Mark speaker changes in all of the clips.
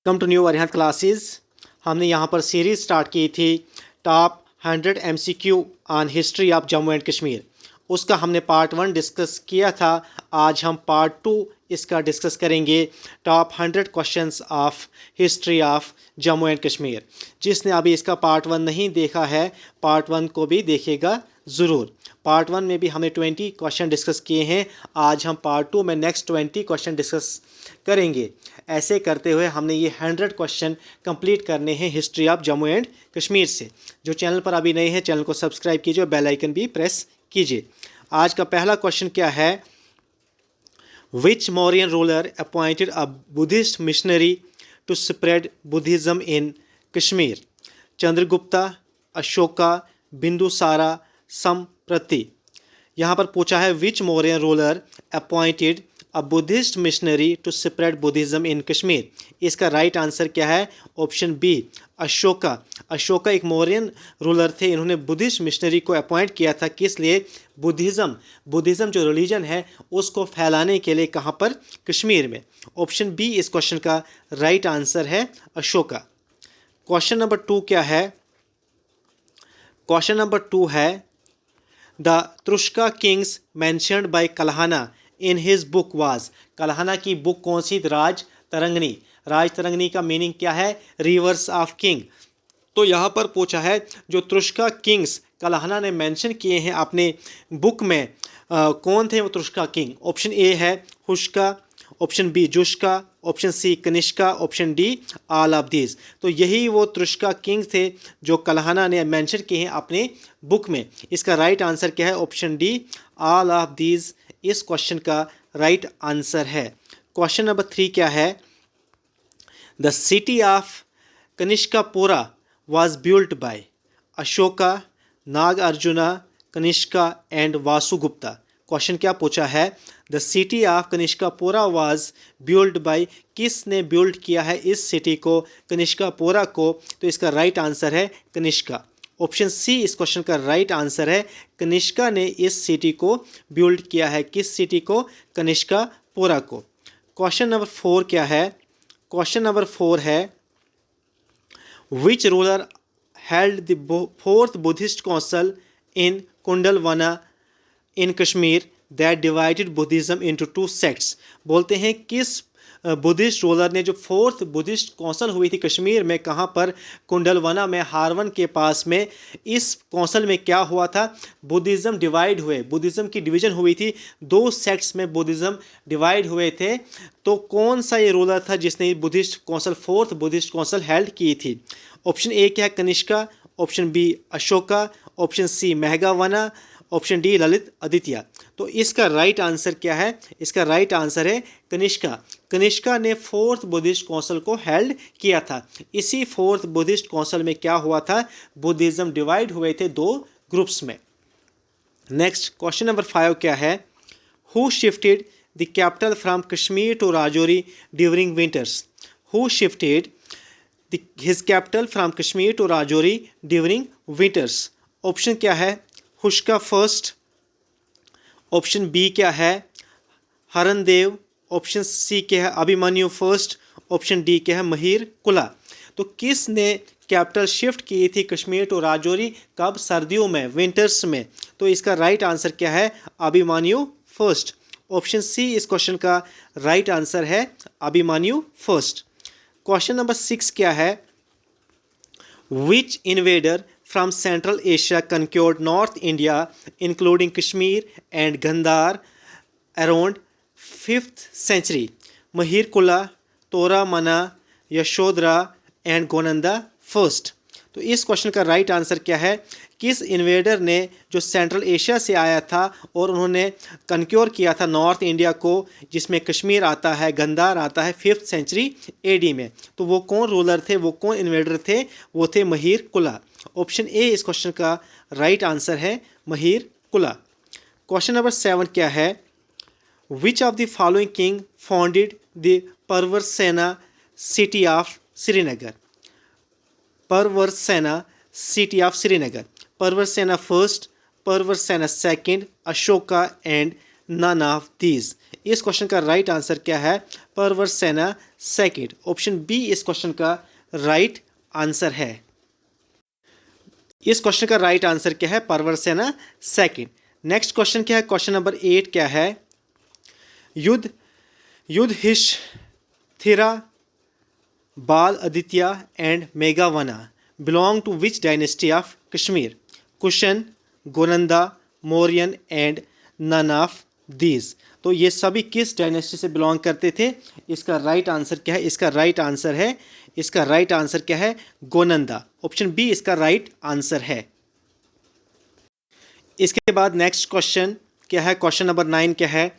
Speaker 1: Welcome to new Arihant classes. हमने यहाँ पर सीरीज़ स्टार्ट की थी top 100 MCQ on history of Jammu and Kashmir. उसका हमने पार्ट 1 डिस्कस किया था। आज हम पार्ट 2 इसका डिस्कस करेंगे, top 100 questions of history of Jammu and Kashmir. जिसने अभी इसका पार्ट 1 नहीं देखा है, पार्ट 1 को भी देखेगा ज़रूर। पार्ट 1 में भी हमने 20 क्वेश्चन डिस्कस किए हैं। आज हम पार्ट 2 में नेक्स्ट 20 क्वेश्चन डिस्कस करेंगे। ऐसे करते हुए हमने ये 100 क्वेश्चन कंप्लीट करने हैं history of Jammu and Kashmir से। जो चैनल पर अभी नए हैं, चैनल को सब्सक्राइब कीजिए और बेल आइकन भी प्रेस कीजिए। आज का पहला क्वेश्चन क्या है? Which Mauryan ruler appointed a Buddhist missionary to spread Buddhism in Kashmir? Chandragupta, Ashoka, Bindusara, Samprati. यहाँ पर पूछा है which Mauryan ruler appointed a Buddhist missionary to spread Buddhism in Kashmir. इसका राइट आंसर क्या है? Option B, Ashoka. अशोका एक मौर्यन रूलर थे। इन्होंने बुद्धिस्ट मिशनरी को अपॉइंट किया था। किस लिए? बुद्धिज़्म जो रिलीजन है उसको फैलाने के लिए। कहाँ पर? कश्मीर में। ऑप्शन बी इस क्वेश्चन का राइट आंसर है, अशोका। क्वेश्चन नंबर 2 क्या है? क्वेश्चन नंबर 2 है the Turushka kings mentioned by Kalhana in his book was. Kalhana की बुक कौन सी? राज तरंगनी। राज तरंगनी का मीनिंग क्या है? Reverse of king. तो यहाँ पर पूछा है जो तुरुष्का किंग्स कल्हाना ने मेंशन किए हैं अपने बुक में, कौन थे वो तुरुष्का किंग? ऑप्शन ए है Hushka, option B Jushka, option C Kanishka, option D all of these. तो यही वो तुरुष्का किंग थे जो कल्हाना ने मेंशन किए हैं अपने बुक में। इसका राइट आंसर क्या है? Option D all of these इस क्वेश्चन का राइट आंसर है। क्वेश्चन नंबर 3 क्या है? The city of Kanishkapura was built by Ashoka, Nagarjuna, Kanishka and Vasugupta. Question क्या पूछा है? The city of Kanishkapura was build by, किसने बिल्ड किया है इस सिटी को, कनिष्कापुरा को? तो इसका राइट आंसर है कनिष्का। ऑप्शन सी इस क्वेश्चन का राइट आंसर है, कनिष्का ने इस सिटी को बिल्ड किया है। किस सिटी को? कनिष्कापुरा को। क्वेश्चन नंबर 4 क्या है? क्वेश्चन नंबर 4 है Which ruler held the fourth Buddhist council in Kundalwana in Kashmir that divided Buddhism into two sects? बोलते हैं किस बुद्धिस्ट रूलर ने जो फोर्थ बुद्धिस्ट कौंसल हुई थी कश्मीर में, कहाँ पर? कुंडलवना में, हारवन के पास में। इस कौंसल में क्या हुआ था? बुद्धिज़्म डिवाइड हुए, बुद्धिज़्म की डिवीज़न हुई थी। 2 सेक्ट्स में बुद्धिज़्म डिवाइड हुए थे। तो कौन सा ये रूलर था जिसने Buddhist council, fourth Buddhist council held की थी? ऑप्शन ए क्या है? Kanishka, option B Ashoka, option C मेहगावना, ऑप्शन डी ललित आदित्य। तो इसका राइट आंसर क्या है? इसका राइट आंसर है कनिष्का। कनिष्का ने फोर्थ बुद्धिस्ट कौंसल को हेल्ड किया था। इसी फोर्थ बुद्धिस्ट कौंसल में क्या हुआ था? बुद्धिज़्म डिवाइड हुए थे 2 ग्रुप्स में। नेक्स्ट क्वेश्चन नंबर 5 क्या है? Who shifted the capital from Kashmir to Rajouri during winters? Who shifted his capital from Kashmir to Rajouri during winters? Option क्या है? हुष्का फर्स्ट, ऑप्शन बी क्या है? हरनदेव, ऑप्शन सी क्या है? अभिमन्यु फर्स्ट, ऑप्शन डी क्या है? महीर कुला। तो किसने कैपिटल शिफ्ट की थी कश्मीर टू राजौरी? कब? सर्दियों में, विंटर्स में। तो इसका राइट आंसर क्या है? अभिमन्यु फर्स्ट। ऑप्शन सी इस क्वेश्चन का राइट आंसर है, अभिमन्यु फर्स्ट। क्वेश्चन नंबर 6 क्या है? विच invader from Central Asia conquered North India including Kashmir and Gandhar around 5th century? Mahir Kula, Tora Mana, Yashodhara and Gonanda first. तो इस question का right answer क्या है? किस इन्वेडर ने जो सेंट्रल एशिया से आया था और उन्होंने कनक्योर किया था नॉर्थ इंडिया को, जिसमें कश्मीर आता है, गंदार आता है, 5th सेंचुरी AD में? तो वो कौन रूलर थे, वो कौन इन्वेडर थे? वो थे महीर कुला। ऑप्शन ए इस क्वेश्चन का राइट आंसर है, महीर कुला। क्वेश्चन नंबर 7 क्या है? Which of the following king founded the Pravarasena city of Srinagar? Pravarasena city of Srinagar. Pravarasena first, Pravarasena second, Ashoka and none of these. इस क्वेश्चन का राइट आंसर क्या है? परवरसेना सेकंड। ऑप्शन बी इस क्वेश्चन का राइट आंसर है। इस क्वेश्चन का राइट आंसर क्या है? परवरसेना सेकंड। नेक्स्ट क्वेश्चन क्या है? क्वेश्चन नंबर 8 क्या है? युद्ध युधिष्ठिरा, बाल आदित्य एंड मेघावना belong to which dynasty of Kashmir? Kushan, Gonanda, Mauryan and none of these. तो ये सभी किस डायनेस्टी से बिलोंग करते थे? इसका राइट आंसर क्या है? इसका राइट आंसर क्या है? गोनंदा। ऑप्शन बी इसका राइट आंसर है। इसके बाद नेक्स्ट क्वेश्चन क्या है? क्वेश्चन नंबर 9 क्या है?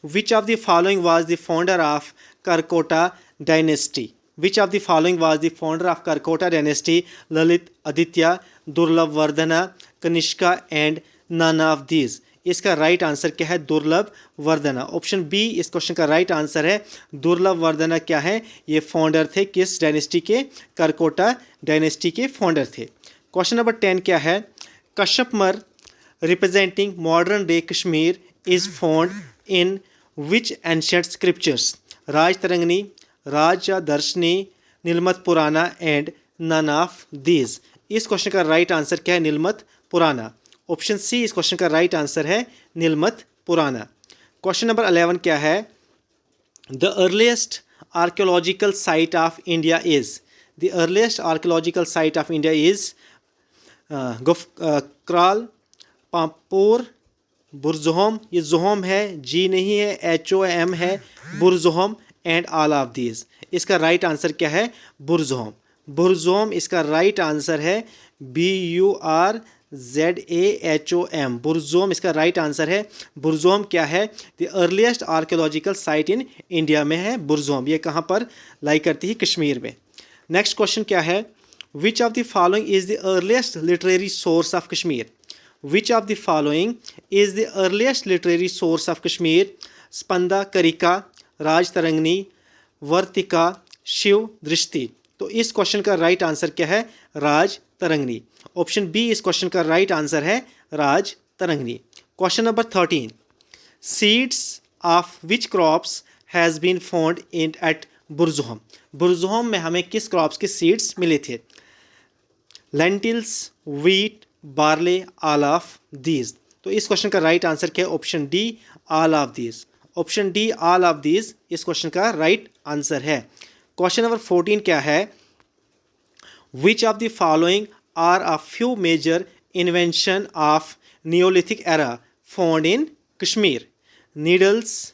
Speaker 1: Which of the following was the founder of Karkota dynasty? Which of the following was the founder of Karkota dynasty? Lalit, Aditya, Durlabh Vardhana, Kanishka and none of these. इसका राइट आंसर क्या है? दुर्लभ वर्धना। ऑप्शन बी इस क्वेश्चन का right answer है। दुर्लभ वर्धना क्या है? ये फाउंडर थे किस डायनेस्टी के? करकोटा डायनेस्टी के फाउंडर थे। क्वेश्चन नंबर 10 क्या है? कश्यपमर representing modern day Kashmir is found in which ancient scriptures? Raj Tarangani, Raja Darshni, नीलमत पुराना एंड नन ऑफ दीज। इस क्वेश्चन का राइट आंसर क्या है? नीलमत पुराना। ऑप्शन सी इस क्वेश्चन का राइट आंसर है। नीलमत पुराना। क्वेश्चन नंबर 11 क्या है? The earliest archaeological site of India is? The earliest archaeological site of India is Gufkral, Pampore, Burzahom. ये जोहम है, जी नहीं है, HOM है, Burzahom and all of these. इसका राइट आंसर क्या है? बुरजोहम। बुरजोहम इसका राइट आंसर है। BURZAHOM, बुरजोहम इसका राइट आंसर है। बुरजोहम क्या है? The earliest archaeological site in India में है बुरजोहम। ये कहाँ पर लाई करती है? कश्मीर में। नेक्स्ट क्वेश्चन क्या है? Which of the following is the earliest literary source of Kashmir? Which of the following is the earliest literary source of Kashmir? Spanda Karika, Raj Tarangini, Vartika, Shiv Drishti. तो इस क्वेश्चन का राइट आंसर क्या है? राज तरंगनी। ऑप्शन बी इस क्वेश्चन का राइट आंसर है। Raj Tarangini. Question number 13, seeds of which crops has been found in at Burzahom? Burzahom में हमें किस क्रॉप्स के सीड्स मिले थे? Lentils, wheat, barley, all of these. तो इस क्वेश्चन का राइट आंसर क्या है? Option D all of these. Option D all of these इस क्वेश्चन का राइट आंसर है। क्वेश्चन नंबर 14 क्या है? Which of the following are a few major invention of neolithic era found in Kashmir? Needles,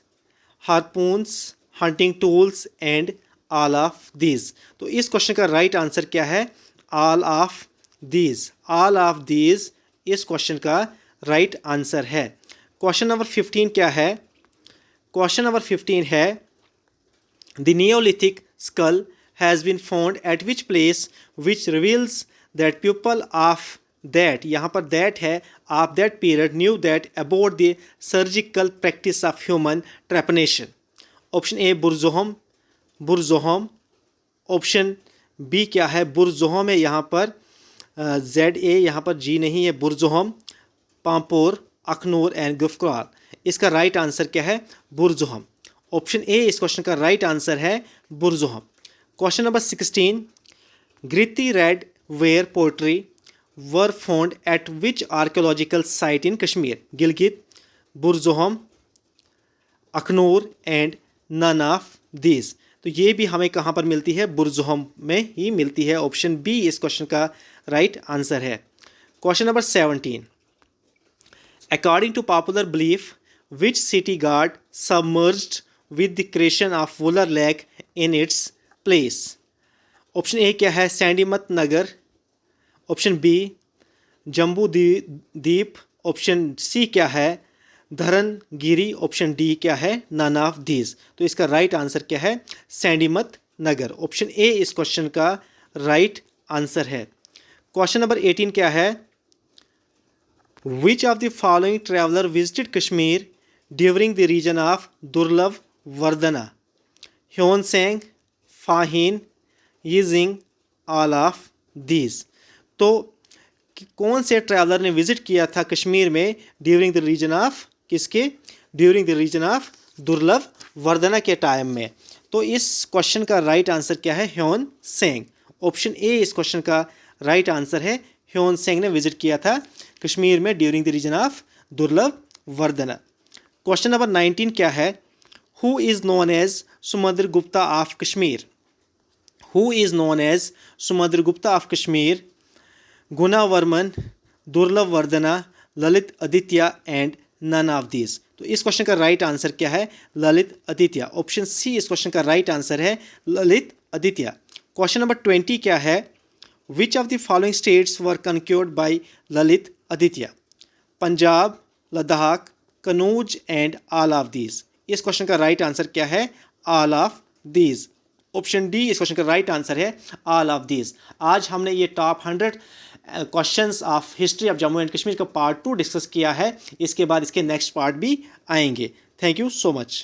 Speaker 1: harpoons, hunting tools and all of these. तो इस question का right answer क्या है? All of these. All of these इस question का right answer है। Question number 15 क्या है? क्वेश्चन नंबर 15 है the neolithic skull has been found at which place which reveals that people of that, यहाँ पर दैट है, of that period knew that about the surgical practice of human trepanation? Option A Burzahom, Burzahom. Option B क्या है? बुरजोहम है, यहाँ पर ZA, यहाँ पर जी नहीं है, बुरजोहम, पांपोर, अखनूर एंड गुफक्राल। इसका राइट आंसर क्या है? बुरजोहम। ऑप्शन ए इस क्वेश्चन का राइट आंसर है। Burzahom. Question number 16, gritty red ware pottery were found at which archaeological site in Kashmir? Gilgit, Burzahom, Akhnoor and none of these. तो ये भी हमें कहाँ पर मिलती है? बुरजोहम में ही मिलती है। ऑप्शन बी इस क्वेश्चन का राइट आंसर है। Question number 17, according to popular belief which city got submerged with the creation of Wular lake in its place? Option A क्या है? Sandimat Nagar. Option B Jambu Dweep. Option सी क्या है? धरनगिरी। ऑप्शन डी क्या है? None of these. तो इसका राइट आंसर क्या है? सैंडीमत नगर। ऑप्शन ए इस क्वेश्चन का राइट आंसर है। क्वेश्चन नंबर 18 क्या है? Which of the following traveller visited Kashmir during the region of Durlabh Vardhana? Hiuen Tsang, Fahien, Yijing, all of these. तो कौन से ट्रैवलर ने विजिट किया था कश्मीर में ड्यूरिंग द रीजन ऑफ किसके? During the region of Durlabh Vardhana के टाइम में। तो इस क्वेश्चन का राइट आंसर क्या है? ह्योन सेंग। ऑप्शन ए इस क्वेश्चन का राइट आंसर है। ह्योन सेंग ने विजिट किया था कश्मीर में during the region of Durlabh Vardhana. Question number 19 क्या है? Who is known as Sumandra Gupta of Kashmir? Who is known as Sumandra Gupta of Kashmir? Guna Varman, Durlabh Vardhana, Lalit Aditya and none of these. तो इस क्वेश्चन का राइट आंसर क्या है? ललित आदित्य। ऑप्शन सी इस क्वेश्चन का राइट आंसर है, ललित आदित्य। क्वेश्चन नंबर 20 क्या है? Which of the following states were conquered by Lalit Aditya? Punjab, Ladakh, Kannauj and all of these. इस क्वेश्चन का राइट आंसर क्या है? All of these. Option D इस क्वेश्चन का राइट आंसर है, ऑल ऑफ दीज। आज हमने ये top 100 questions of history of Jammu and Kashmir का पार्ट 2 डिस्कस किया है। इसके बाद इसके नेक्स्ट पार्ट भी आएंगे। Thank you so much.